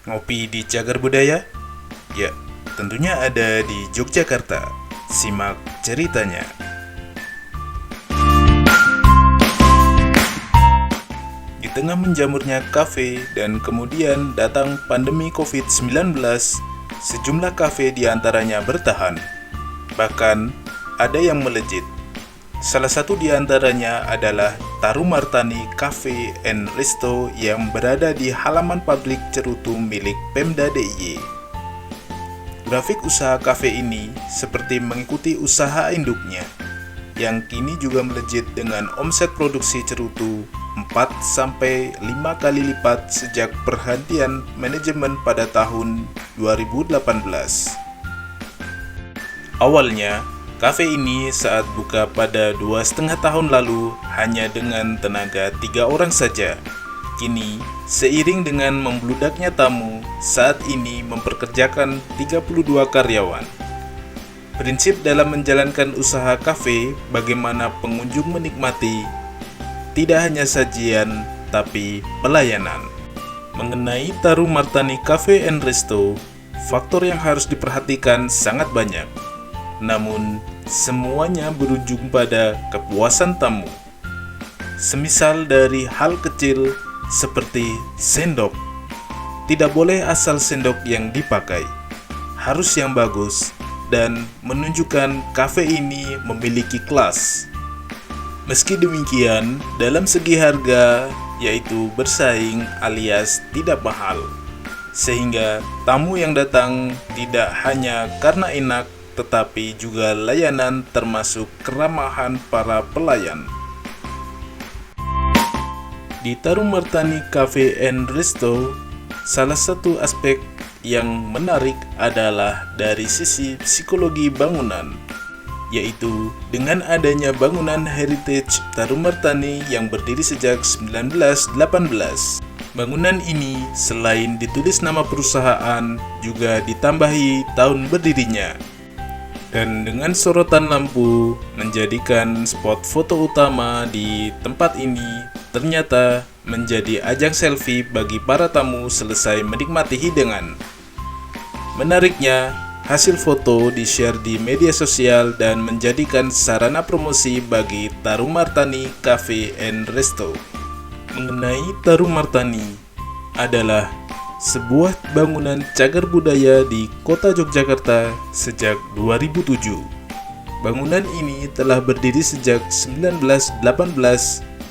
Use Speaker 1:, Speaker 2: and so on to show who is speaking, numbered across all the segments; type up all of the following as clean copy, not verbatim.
Speaker 1: Ngopi di Cagar Budaya? Ya, tentunya ada di Yogyakarta. Simak ceritanya. Di tengah menjamurnya kafe dan kemudian datang pandemi COVID-19, sejumlah kafe di antaranya bertahan. Bahkan, ada yang melejit. Salah satu di antaranya adalah Tarumartani Cafe and Resto yang berada di halaman pabrik cerutu milik Pemda DIY. Grafik usaha kafe ini seperti mengikuti usaha induknya, yang kini juga melejit dengan omset produksi cerutu 4-5 kali lipat sejak perhentian manajemen pada tahun 2018. Awalnya, kafe ini saat buka pada 2,5 tahun lalu hanya dengan tenaga 3 orang saja. Kini, seiring dengan membludaknya tamu, saat ini memperkerjakan 32 karyawan. Prinsip dalam menjalankan usaha kafe bagaimana pengunjung menikmati tidak hanya sajian, tapi pelayanan. Mengenai Tarumartani Cafe and Resto, faktor yang harus diperhatikan sangat banyak. Namun, semuanya berujung pada kepuasan tamu. Semisal dari hal kecil seperti sendok. Tidak boleh asal sendok yang dipakai. Harus yang bagus dan menunjukkan kafe ini memiliki kelas. Meski demikian, dalam segi harga, yaitu bersaing alias tidak mahal. Sehingga tamu yang datang tidak hanya karena enak, tetapi juga layanan termasuk keramahan para pelayan. Di Tarumartani Cafe and Resto, salah satu aspek yang menarik adalah dari sisi psikologi bangunan, yaitu dengan adanya bangunan heritage Tarumartani yang berdiri sejak 1918. Bangunan ini selain ditulis nama perusahaan, juga ditambahi tahun berdirinya. Dan dengan sorotan lampu menjadikan spot foto utama di tempat ini ternyata menjadi ajang selfie bagi para tamu selesai menikmati hidangan. Menariknya, hasil foto di-share di media sosial dan menjadikan sarana promosi bagi Tarumartani Cafe and Resto. Mengenai Tarumartani adalah sebuah bangunan cagar budaya di kota Yogyakarta sejak 2007. Bangunan ini telah berdiri sejak 1918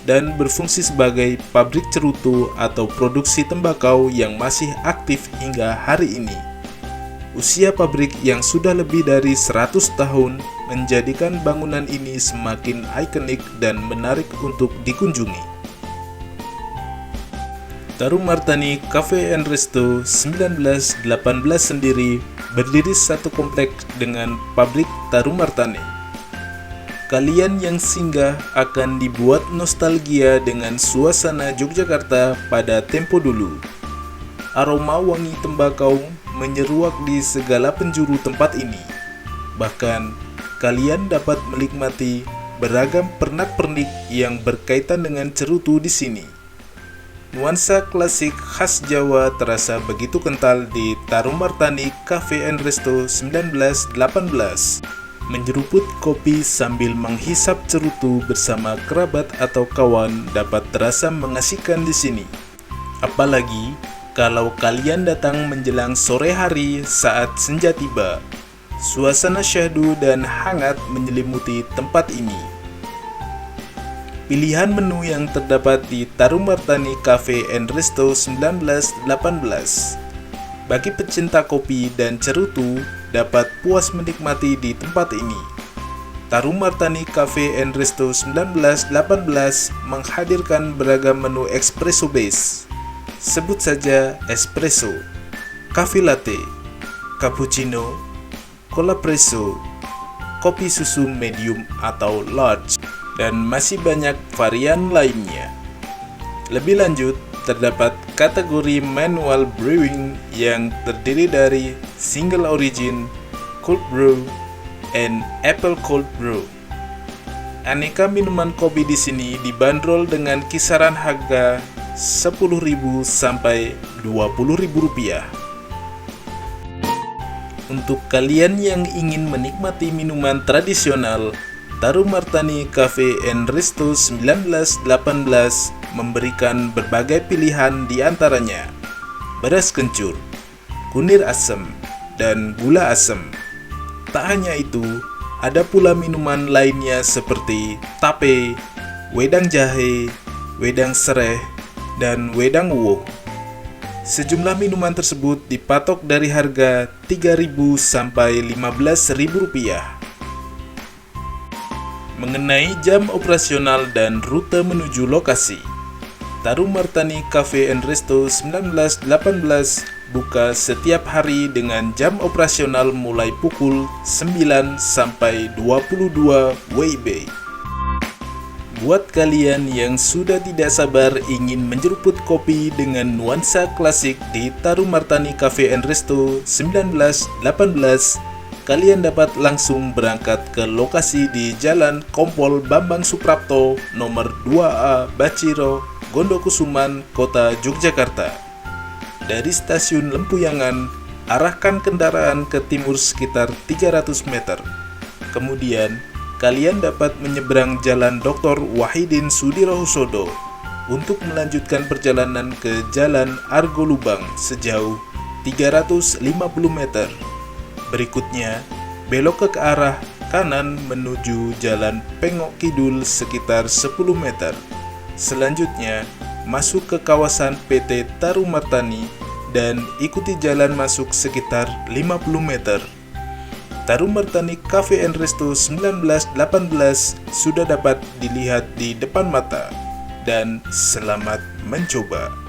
Speaker 1: dan berfungsi sebagai pabrik cerutu atau produksi tembakau yang masih aktif hingga hari ini. Usia pabrik yang sudah lebih dari 100 tahun menjadikan bangunan ini semakin ikonik dan menarik untuk dikunjungi. Tarumartani Cafe and Resto 1918 sendiri berdiri satu komplek dengan pabrik Tarumartani. Kalian yang singgah akan dibuat nostalgia dengan suasana Yogyakarta pada tempo dulu. Aroma wangi tembakau menyeruak di segala penjuru tempat ini. Bahkan, kalian dapat menikmati beragam pernak-pernik yang berkaitan dengan cerutu di sini. Nuansa klasik khas Jawa terasa begitu kental di Tarumartani Cafe and Resto 1918. Menjeruput kopi sambil menghisap cerutu bersama kerabat atau kawan dapat terasa mengasihkan di sini. Apalagi kalau kalian datang menjelang sore hari saat senja tiba. Suasana syahdu dan hangat menyelimuti tempat ini. Pilihan menu yang terdapat di Tarumartani Cafe and Resto 1918. Bagi pecinta kopi dan cerutu dapat puas menikmati di tempat ini. Tarumartani Cafe and Resto 1918 menghadirkan beragam menu espresso base. Sebut saja espresso, cafe latte, cappuccino, cola presso, kopi susu medium atau large, dan masih banyak varian lainnya. Lebih lanjut, terdapat kategori manual brewing yang terdiri dari single origin, cold brew, and apple cold brew. Aneka minuman kopi di sini dibanderol dengan kisaran harga 10.000 sampai 20.000 rupiah. Untuk kalian yang ingin menikmati minuman tradisional, Tarum Martani Cafe and Resto 1918 memberikan berbagai pilihan, di antaranya beras kencur, kunir asem, dan gula asem. Tak hanya itu, ada pula minuman lainnya seperti tape, wedang jahe, wedang sereh, dan wedang uwok. Sejumlah minuman tersebut dipatok dari harga 3.000 sampai 15.000 rupiah. Mengenai jam operasional dan rute menuju lokasi, Tarum Martani Cafe and Resto 1918 buka setiap hari dengan jam operasional mulai pukul 9 sampai 22 WIB. Buat kalian yang sudah tidak sabar ingin menjeruput kopi dengan nuansa klasik di Tarum Martani Cafe and Resto 1918, kalian dapat langsung berangkat ke lokasi di Jalan Kompol Bambang Suprapto nomor 2A Baciro, Gondokusuman, Kota Yogyakarta. Dari stasiun Lempuyangan, arahkan kendaraan ke timur sekitar 300 meter. Kemudian, kalian dapat menyeberang Jalan Dr. Wahidin Sudirohusodo untuk melanjutkan perjalanan ke Jalan Argo Lubang sejauh 350 meter. Berikutnya, belok ke arah kanan menuju Jalan Pengok Kidul sekitar 10 meter. Selanjutnya, masuk ke kawasan PT Tarum Martani dan ikuti jalan masuk sekitar 50 meter. Tarum Martani Cafe and Resto 1918 sudah dapat dilihat di depan mata, dan selamat mencoba.